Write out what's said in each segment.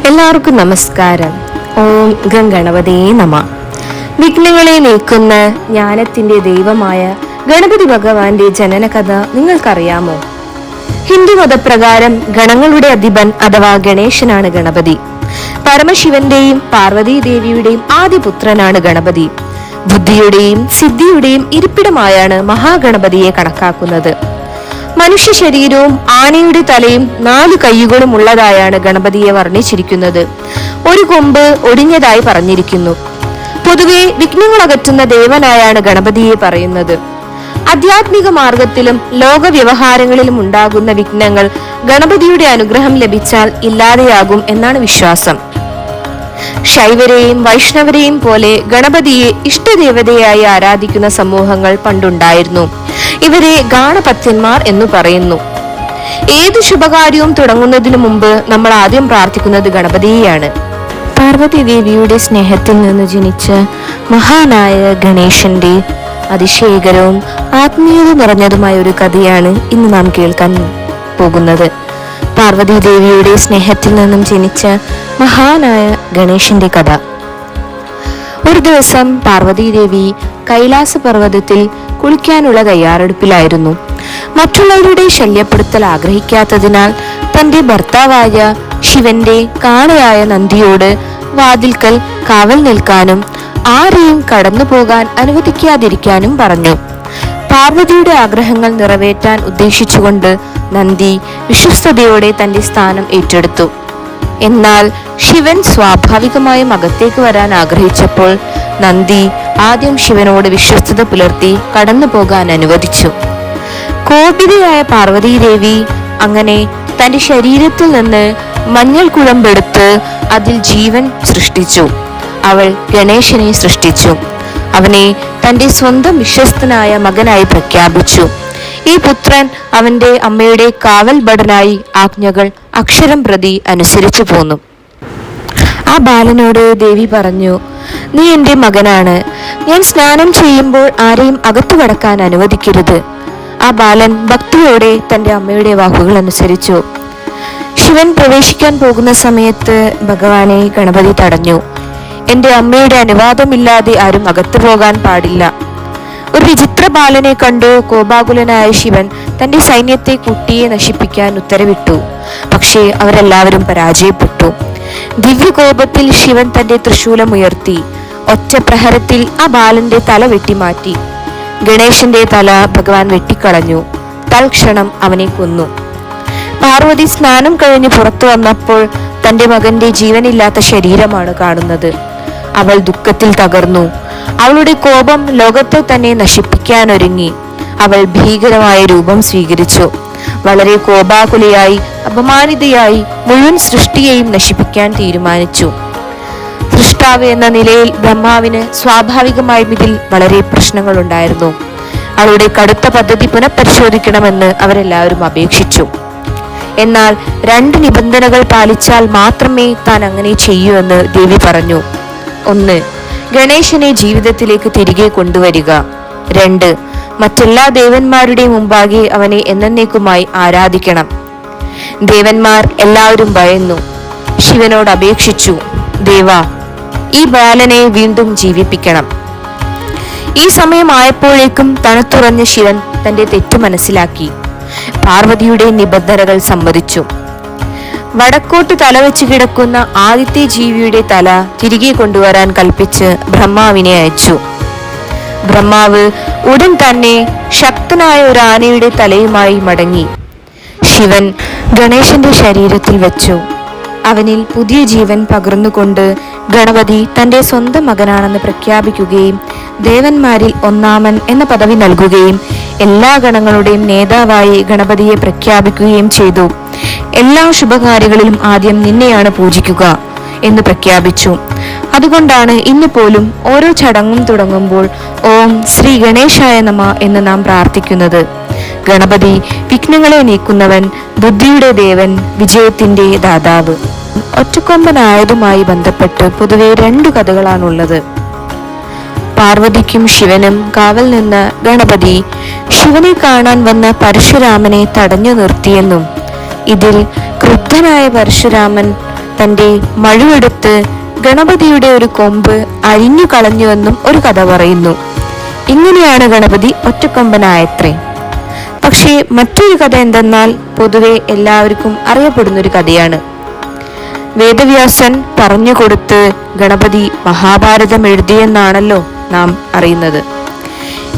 എല്ലാവർക്കും നമസ്കാരം. ഓം ഗണപതേ നമ. വിഘ്നങ്ങളെ നീക്കുന്ന ജ്ഞാനത്തിന്റെ ദൈവമായ ഗണപതി ഭഗവാന്റെ ജനന കഥ നിങ്ങൾക്കറിയാമോ? ഹിന്ദു മതപ്രകാരം ഗണങ്ങളുടെ അധിപൻ അഥവാ ഗണേശനാണ് ഗണപതി. പരമശിവന്റെയും പാർവതീ ദേവിയുടെയും ആദ്യപുത്രനാണ് ഗണപതി. ബുദ്ധിയുടെയും സിദ്ധിയുടെയും ഇരിപ്പിടമായാണ് മഹാഗണപതിയെ കണക്കാക്കുന്നത്. മനുഷ്യ ശരീരവും ആനയുടെ തലയും 4 കൈകളും ഉള്ളതായാണ് ഗണപതിയെ വർണ്ണിച്ചിരിക്കുന്നത്. ഒരു കൊമ്പ് ഒടിഞ്ഞതായി പറഞ്ഞിരിക്കുന്നു. പൊതുവെ വിഘ്നങ്ങൾ അകറ്റുന്ന ദേവനായാണ് ഗണപതിയെ പറയുന്നത്. ആധ്യാത്മിക മാർഗത്തിലും ലോക വ്യവഹാരങ്ങളിലും ഉണ്ടാകുന്ന വിഘ്നങ്ങൾ ഗണപതിയുടെ അനുഗ്രഹം ലഭിച്ചാൽ ഇല്ലാതെയാകും എന്നാണ് വിശ്വാസം. ശൈവരെയും വൈഷ്ണവരെയും പോലെ ഗണപതിയെ ഇഷ്ടദേവതയായി ആരാധിക്കുന്ന സമൂഹങ്ങൾ പണ്ടുണ്ടായിരുന്നു. ഇവരെ ഗാണപത്യന്മാർ എന്ന് പറയുന്നു. ഏത് ശുഭകാര്യവും തുടങ്ങുന്നതിനു മുമ്പ് നമ്മൾ ആദ്യം പ്രാർത്ഥിക്കുന്നത് ഗണപതിയെയാണ്. പാർവതി ദേവിയുടെ സ്നേഹത്തിൽ നിന്ന് ജനിച്ച മഹാനായ ഗണേശന്റെ അതിശയകരവും ആത്മീയത നിറഞ്ഞതുമായ ഒരു കഥയാണ് ഇന്ന് നാം കേൾക്കാൻ പോകുന്നത്. പാർവതി ദേവിയുടെ സ്നേഹത്തിൽ നിന്നും ജനിച്ച മഹാനായ ഗണേശന്റെ കഥ. ഒരു ദിവസം പാർവതി ദേവി കൈലാസ പർവ്വതത്തിൽ കുളിക്കാനുള്ള തയ്യാറെടുപ്പിലായിരുന്നു. മറ്റുള്ളവരുടെ ശല്യപ്പെടുത്തൽ ആഗ്രഹിക്കാത്തതിനാൽ തന്റെ ഭർത്താവായ ശിവന്റെ കാളയായ നന്ദിയോട് വാതിൽക്കൽ കാവൽ നിൽക്കാനും ആരെയും കടന്നു പോകാൻ അനുവദിക്കാതിരിക്കാനും പറഞ്ഞു. പാർവതിയുടെ ആഗ്രഹങ്ങൾ നിറവേറ്റാൻ ഉദ്ദേശിച്ചുകൊണ്ട് നന്ദി വിശ്വസ്തയോടെ തന്റെ സ്ഥാനം ഏറ്റെടുത്തു. എന്നാൽ ശിവൻ സ്വാഭാവികമായും അകത്തേക്ക് വരാൻ ആഗ്രഹിച്ചപ്പോൾ നന്ദി ആദ്യം ശിവനോട് വിശ്വസ്തത പുലർത്തി കടന്നു പോകാൻ അനുവദിച്ചു. കോപിതയായ പാർവതീ ദേവി അങ്ങനെ തന്റെ ശരീരത്തിൽ നിന്ന് മഞ്ഞൾ കുഴമ്പെടുത്ത് അതിൽ ജീവൻ സൃഷ്ടിച്ചു. അവൾ ഗണേശനെ സൃഷ്ടിച്ചു. അവനെ തന്റെ സ്വന്തം വിശ്വസ്തനായ മകനായി പ്രഖ്യാപിച്ചു. ഈ പുത്രൻ അവന്റെ അമ്മയുടെ കാവൽ ഭടനായി ആജ്ഞകൾ അക്ഷരം പ്രതി അനുസരിച്ചു പോന്നു. ആ ബാലനോട് ദേവി പറഞ്ഞു, നീ എന്റെ മകനാണ്. ഞാൻ സ്നാനം ചെയ്യുമ്പോൾ ആരെയും അകത്തു കടക്കാൻ അനുവദിക്കരുത്. ആ ബാലൻ ഭക്തിയോടെ തന്റെ അമ്മയുടെ വാക്കുകൾ അനുസരിച്ചു. ശിവൻ പ്രവേശിക്കാൻ പോകുന്ന സമയത്ത് ഭഗവാനെ ഗണപതി തടഞ്ഞു. എന്റെ അമ്മയുടെ അനുവാദമില്ലാതെ ആരും അകത്തു പോകാൻ പാടില്ല. ഒരു വിചിത്ര ബാലനെ കണ്ടു കോപാകുലനായ ശിവൻ തന്റെ സൈന്യത്തെ കുട്ടിയെ നശിപ്പിക്കാൻ ഉത്തരവിട്ടു. പക്ഷേ അവരെല്ലാവരും പരാജയപ്പെട്ടു. ദിവ്യകോപത്തിൽ ശിവൻ തന്റെ ത്രിശൂലം ഉയർത്തി ഒറ്റ പ്രഹരത്തിൽ ആ ബാലന്റെ തല വെട്ടിമാറ്റി. ഗണേശന്റെ തല ഭഗവാൻ വെട്ടിക്കളഞ്ഞു. തൽക്ഷണം അവനെ കൊന്നു. പാർവതി സ്നാനം കഴിഞ്ഞ് പുറത്തു വന്നപ്പോൾ തന്റെ മകന്റെ ജീവനില്ലാത്ത ശരീരമാണ് കാണുന്നത്. അവൾ ദുഃഖത്തിൽ തകർന്നു. അവളുടെ കോപം ലോകത്തെ തന്നെ നശിപ്പിക്കാനൊരുങ്ങി. അവൾ ഭീകരമായ രൂപം സ്വീകരിച്ചു. വളരെ കോപാകുലയായി അപമാനിതയായി മുഴുവൻ സൃഷ്ടിയെയും നശിപ്പിക്കാൻ തീരുമാനിച്ചു. സൃഷ്ടാവ് എന്ന നിലയിൽ ബ്രഹ്മാവിന് സ്വാഭാവികമായും ഇതിൽ വളരെ പ്രശ്നങ്ങൾ ഉണ്ടായിരുന്നു. അവളുടെ കടുത്ത പദ്ധതി പുനഃപരിശോധിക്കണമെന്ന് അവരെല്ലാവരും അപേക്ഷിച്ചു. എന്നാൽ 2 നിബന്ധനകൾ പാലിച്ചാൽ മാത്രമേ താൻ അങ്ങനെ ചെയ്യൂ എന്ന് ദേവി പറഞ്ഞു. 1. ഗണേശനെ ജീവിതത്തിലേക്ക് തിരികെ കൊണ്ടുവരിക. 2. മറ്റെല്ലാ ദേവന്മാരുടെയും മുമ്പാകെ അവനെ എന്നേക്കുമായി ആരാധിക്കണം. ദേവന്മാർ എല്ലാവരും ഭയന്നു. ശിവനോട് അപേക്ഷിച്ചു, ദേവാ, ഈ ബാലനെ വീണ്ടും ജീവിപ്പിക്കണം. ഈ സമയമായപ്പോഴേക്കും തണുത്തുറഞ്ഞ ശിവൻ തന്റെ തെറ്റു മനസ്സിലാക്കി. പാർവതിയുടെ നിബന്ധനകൾ സമ്മതിച്ചു. വടക്കോട്ട് തലവെച്ച് കിടക്കുന്ന ആദിത്യ ജീവിയുടെ തല തിരികെ കൊണ്ടുവരാൻ കൽപ്പിച്ച് ബ്രഹ്മാവിനെ അയച്ചു. ബ്രഹ്മാവ് ഉടൻ തന്നെ ശക്തനായ ഒരു ആനയുടെ തലയുമായി മടങ്ങി. ശിവൻ ഗണേശന്റെ ശരീരത്തിൽ വെച്ചു. അവനിൽ പുതിയ ജീവൻ പകർന്നുകൊണ്ട് ഗണപതി തന്റെ സ്വന്തം മകനാണെന്ന് പ്രഖ്യാപിക്കുകയും ദേവന്മാരിൽ ഒന്നാമൻ എന്ന പദവി നൽകുകയും എല്ലാ ഗണങ്ങളുടെയും നേതാവായി ഗണപതിയെ പ്രഖ്യാപിക്കുകയും ചെയ്തു. എല്ലാ ശുഭകാര്യങ്ങളിലും ആദ്യം നിന്നെയാണ് പൂജിക്കുക എന്ന് പ്രഖ്യാപിച്ചു. അതുകൊണ്ടാണ് ഇന്ന് പോലും ഓരോ ചടങ്ങും തുടങ്ങുമ്പോൾ ഓം ശ്രീ ഗണേശായ നമ എന്ന് നാം പ്രാർത്ഥിക്കുന്നത്. ഗണപതി വിഘ്നങ്ങളെ നീക്കുന്നവൻ, ബുദ്ധിയുടെ ദേവൻ, വിജയത്തിന്റെ ദാതാവ്. ഒറ്റക്കൊമ്പനായതുമായി ബന്ധപ്പെട്ട് പൊതുവെ 2 കഥകളാണുള്ളത്. പാർവതിക്കും ശിവനും കാവൽ നിന്ന ഗണപതി ശിവനെ കാണാൻ വന്ന പരശുരാമനെ തടഞ്ഞു നിർത്തിയെന്നും ഇതിൽ ക്രുദ്ധനായ പരശുരാമൻ തന്റെ മഴുവെടുത്ത് ഗണപതിയുടെ ഒരു കൊമ്പ് അഴിഞ്ഞു കളഞ്ഞുവെന്നും ഒരു കഥ പറയുന്നു. ഇങ്ങനെയാണ് ഗണപതി ഒറ്റക്കൊമ്പനായത്രേ. പക്ഷേ മറ്റൊരു കഥ എന്തെന്നാൽ പൊതുവെ എല്ലാവർക്കും അറിയപ്പെടുന്നൊരു കഥയാണ്. വേദവ്യാസൻ പറഞ്ഞുകൊടുത്ത് ഗണപതി മഹാഭാരതം എഴുതിയെന്നാണല്ലോ നാം അറിയുന്നത്.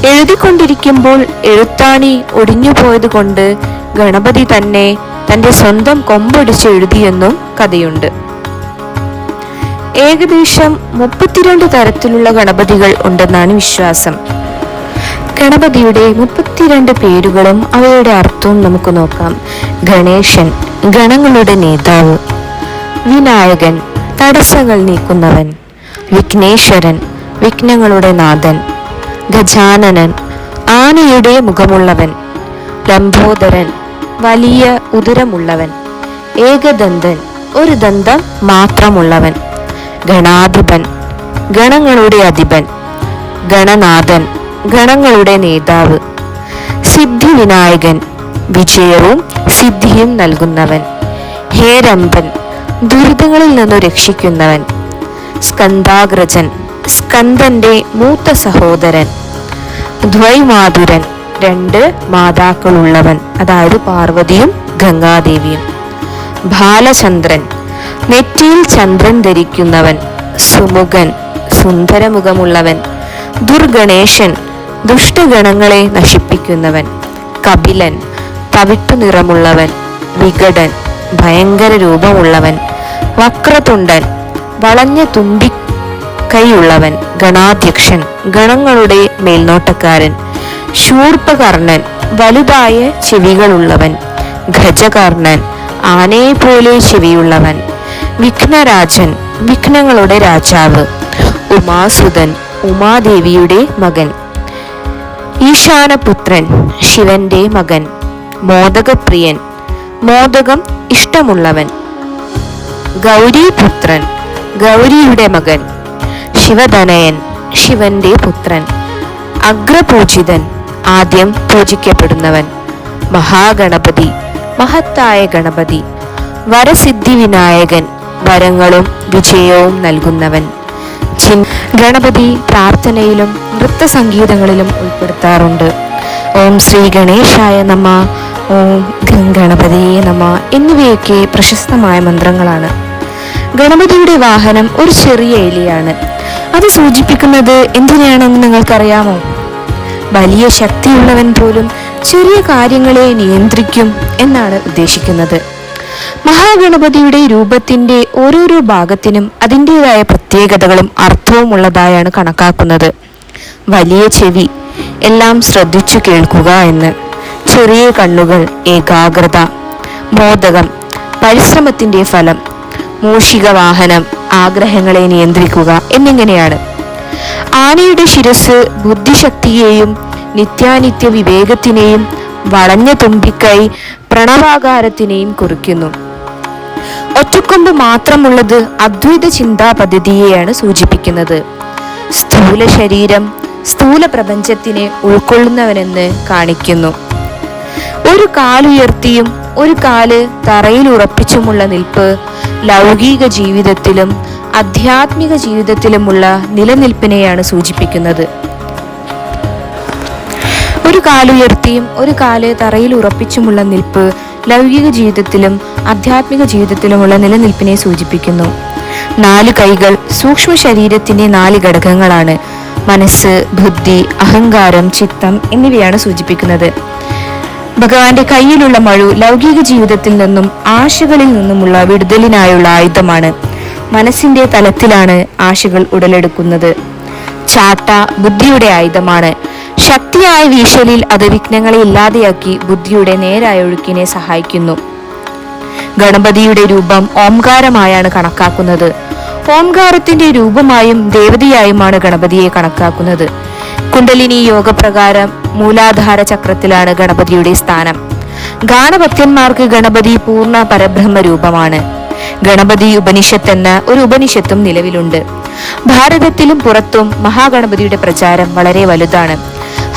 എഴുതിക്കൊണ്ടിരിക്കുമ്പോൾ എഴുത്താണി ഒടിഞ്ഞു പോയത് കൊണ്ട് ഗണപതി തന്നെ തന്റെ സ്വന്തം കൊമ്പൊടിച്ച് എഴുതിയെന്നും കഥയുണ്ട്. ഏകദേശം 32 തരത്തിലുള്ള ഗണപതികൾ ഉണ്ടെന്നാണ് വിശ്വാസം. ഗണപതിയുടെ 32 പേരുകളും അവയുടെ അർത്ഥവും നമുക്ക് നോക്കാം. ഗണേശൻ, ഗണങ്ങളുടെ നേതാവ്. വിനായകൻ, തടസ്സങ്ങൾ നീക്കുന്നവൻ. വിഘ്നേശ്വരൻ, വിഘ്നങ്ങളുടെ നാഥൻ. ഗജാനനൻ, ആനയുടെ മുഖമുള്ളവൻ. ലംബോദരൻ, വലിയ ഉദരമുള്ളവൻ. ഏകദന്തൻ, ഒരു ദന്തം മാത്രമുള്ളവൻ. ഗണാധിപൻ, ഗണങ്ങളുടെ അധിപൻ. ഗണനാഥൻ, ഗണങ്ങളുടെ നേതാവ്. സിദ്ധി വിനായകൻ, വിജയവും സിദ്ധിയും നൽകുന്നവൻ. ഹേരമ്പൻ, ദുരിതങ്ങളിൽ നിന്നു രക്ഷിക്കുന്നവൻ. സ്കന്ധാഗ്രജൻ, സ്കന്ദന്റെ മൂത്ത സഹോദരൻ. ദ്വൈമാതുരൻ, 2 മാതാക്കളുള്ളവൻ, അതായത് പാർവതിയും ഗംഗാദേവിയും. ബാലചന്ദ്രൻ, നെറ്റിയിൽ ചന്ദ്രൻ ധരിക്കുന്നവൻ. സുമുഖൻ, സുന്ദരമുഖമുള്ളവൻ. ദുർഗണേശൻ, ദുഷ്ടഗണങ്ങളെ നശിപ്പിക്കുന്നവൻ. കപിലൻ, തവിട്ടു നിറമുള്ളവൻ. വികടൻ, ഭയങ്കര രൂപമുള്ളവൻ. വക്രതുണ്ടൻ, വളഞ്ഞ തുമ്പിക്കൈയുള്ളവൻ. ഗണാധ്യക്ഷൻ, ഗണങ്ങളുടെ മേൽനോട്ടക്കാരൻ. ശൂർപ്പകർണൻ, വലുതായ ചെവികളുള്ളവൻ. ഗജകർണൻ, ആനയെപ്പോലെ ചെവിയുള്ളവൻ. വിഘ്നരാജൻ, വിഘ്നങ്ങളുടെ രാജാവ്. ഉമാസുതൻ, ഉമാദേവിയുടെ മകൻ. ഈശാനപുത്രൻ, ശിവന്റെ മകൻ. മോദകപ്രിയൻ, മോദകം ഇഷ്ടമുള്ളവൻ. ഗൗരീപുത്രൻ, ഗൗരിയുടെ മകൻ. ശിവതനയൻ, ശിവന്റെ പുത്രൻ. അഗ്രപൂജിതൻ, ആദ്യം പൂജിക്കപ്പെടുന്നവൻ. മഹാഗണപതി, മഹത്തായ ഗണപതി. വരസിദ്ധി വിനായകൻ, വരങ്ങളും വിജയവും നൽകുന്നവൻ. ഗണപതി പ്രാർത്ഥനയിലും നൃത്തസംഗീതങ്ങളിലും ഉൾപ്പെടുത്താറുണ്ട്. ഓം ശ്രീ ഗണേശായ നമ, ഓം ഗണപതിയെ നമ എന്നിവയൊക്കെ പ്രശസ്തമായ മന്ത്രങ്ങളാണ്. ഗണപതിയുടെ വാഹനം ഒരു ചെറിയ എലിയാണ്. അത് സൂചിപ്പിക്കുന്നത് എന്തിനാണെന്ന് നിങ്ങൾക്കറിയാമോ? വലിയ ശക്തിയുള്ളവൻ പോലും ചെറിയ കാര്യങ്ങളെ നിയന്ത്രിക്കും എന്നാണ് ഉദ്ദേശിക്കുന്നത്. മഹാഗണപതിയുടെ രൂപത്തിന്റെ ഓരോരോ ഭാഗത്തിനും അതിൻ്റെതായ പ്രത്യേകതകളും അർത്ഥവും ഉള്ളതായാണ് കണക്കാക്കുന്നത്. വലിയ ചെവി, എല്ലാം ശ്രദ്ധിച്ചു കേൾക്കുക എന്ന്. ചെറിയ കണ്ണുകൾ, ഏകാഗ്രത. മോദകം, പരിശ്രമത്തിന്റെ ഫലം. മൂഷിക വാഹനം, ആഗ്രഹങ്ങളെ നിയന്ത്രിക്കുക എന്നിങ്ങനെയാണ്. ആനയുടെ ശിരസ് ബുദ്ധിശക്തിയെയും നിത്യാനിത്യ വിവേകത്തിനെയും വളഞ്ഞ തുമ്പിക്കൈ പ്രണവാകാരത്തിനെയും കുറിക്കുന്നു. ഒറ്റക്കൊമ്പ് മാത്രമുള്ളത് അദ്വൈത ചിന്താ പദ്ധതിയെയാണ് സൂചിപ്പിക്കുന്നത്. സ്ഥൂല ശരീരം സ്ഥൂല പ്രപഞ്ചത്തിനെ ഉൾക്കൊള്ളുന്നവനെന്ന് കാണിക്കുന്നു. ഒരു കാലുയർത്തിയും ഒരു കാല് തറയിൽ ഉറപ്പിച്ചുമുള്ള നിൽപ്പ് ലൗകിക ജീവിതത്തിലും ആധ്യാത്മിക ജീവിതത്തിലുമുള്ള നിലനിൽപ്പിനെയാണ് സൂചിപ്പിക്കുന്നത്. ഒരു കാലുയർത്തിയും ഒരു കാല് തറയിൽ ഉറപ്പിച്ചുമുള്ള നിൽപ്പ് ലൗകിക ജീവിതത്തിലും ആധ്യാത്മിക ജീവിതത്തിലുമുള്ള നിലനിൽപ്പിനെ സൂചിപ്പിക്കുന്നു. 4 കൈകൾ സൂക്ഷ്മ ശരീരത്തിന്റെ 4 ഘടകങ്ങളാണ്. മനസ്സ്, ബുദ്ധി, അഹങ്കാരം, ചിത്തം എന്നിവയാണ് സൂചിപ്പിക്കുന്നത്. ഭഗവാന്റെ കയ്യിലുള്ള മഴു ലൗകിക ജീവിതത്തിൽ നിന്നും ആശകളിൽ നിന്നുമുള്ള വിടുതലിനായുള്ള ആയുധമാണ്. മനസ്സിന്റെ തലത്തിലാണ് ആശകൾ ഉടലെടുക്കുന്നത്. ചാട്ട ബുദ്ധിയുടെ ആയുധമാണ്. ശക്തിയായ വീശലിൽ അത് വിഘ്നങ്ങളെ ഇല്ലാതെയാക്കി ബുദ്ധിയുടെ നേരായ ഒഴുക്കിനെ സഹായിക്കുന്നു. ഗണപതിയുടെ രൂപം ഓംകാരമായാണ് കണക്കാക്കുന്നത്. ഓംകാരത്തിന്റെ രൂപമായും ദേവതയായുമാണ് ഗണപതിയെ കണക്കാക്കുന്നത്. കുണ്ടലിനി യോഗപ്രകാരം മൂലാധാര ചക്രത്തിലാണ് ഗണപതിയുടെ സ്ഥാനം. ഗാനഭക്തന്മാർക്ക് ഗണപതി പൂർണ്ണ പരബ്രഹ്മ രൂപമാണ്. ഗണപതി ഉപനിഷത്ത് എന്ന ഒരു ഉപനിഷത്തും നിലവിലുണ്ട്. ഭാരതത്തിലും പുറത്തും മഹാഗണപതിയുടെ പ്രചാരം വളരെ വലുതാണ്.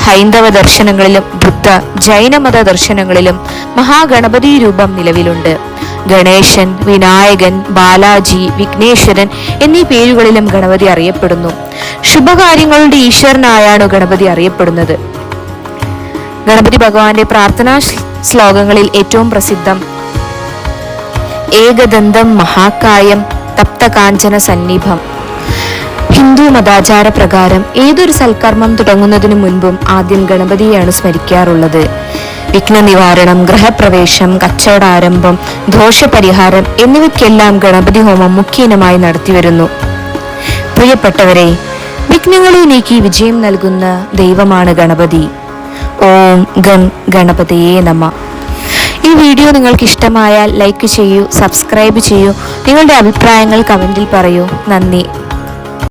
ഹൈന്ദവ ദർശനങ്ങളിലും ബുദ്ധ ജൈനമത ദർശനങ്ങളിലും മഹാഗണപതി രൂപം നിലവിലുണ്ട്. ഗണേശൻ, വിനായകൻ, ബാലാജി, വിഘ്നേശ്വരൻ എന്നീ പേരുകളിലും ഗണപതി അറിയപ്പെടുന്നു. ശുഭകാര്യങ്ങളുടെ ഈശ്വരനായാണ് ഗണപതി അറിയപ്പെടുന്നത്. ഗണപതി ഭഗവാന്റെ പ്രാർത്ഥനാ ശ്ലോകങ്ങളിൽ ഏറ്റവും പ്രസിദ്ധം ഏകദന്തം മഹാകായം തപ്തകാഞ്ചന സന്നിഭം. ഹിന്ദു മതാചാര പ്രകാരം ഏതൊരു സൽക്കർമ്മം തുടങ്ങുന്നതിനു മുൻപും ആദ്യം ഗണപതിയെയാണ് സ്മരിക്കാറുള്ളത്. വിഘ്ന നിവാരണം, ഗൃഹപ്രവേശം, കച്ചവടാരംഭം, ദോഷപരിഹാരം എന്നിവയ്ക്കെല്ലാം ഗണപതി ഹോമം മുഖ്യ ഇനമായി നടത്തിവരുന്നു. പ്രിയപ്പെട്ടവരെ, വിഘ്നങ്ങളെ നീക്കി വിജയം നൽകുന്ന ദൈവമാണ് ഗണപതി. ഓം ഗം ഗണപതിയേ നമഃ. ഈ വീഡിയോ നിങ്ങൾക്ക് ഇഷ്ടമായാൽ ലൈക്ക് ചെയ്യൂ, സബ്സ്ക്രൈബ് ചെയ്യൂ, നിങ്ങളുടെ അഭിപ്രായങ്ങൾ കമന്റിൽ പറയൂ. നന്ദി.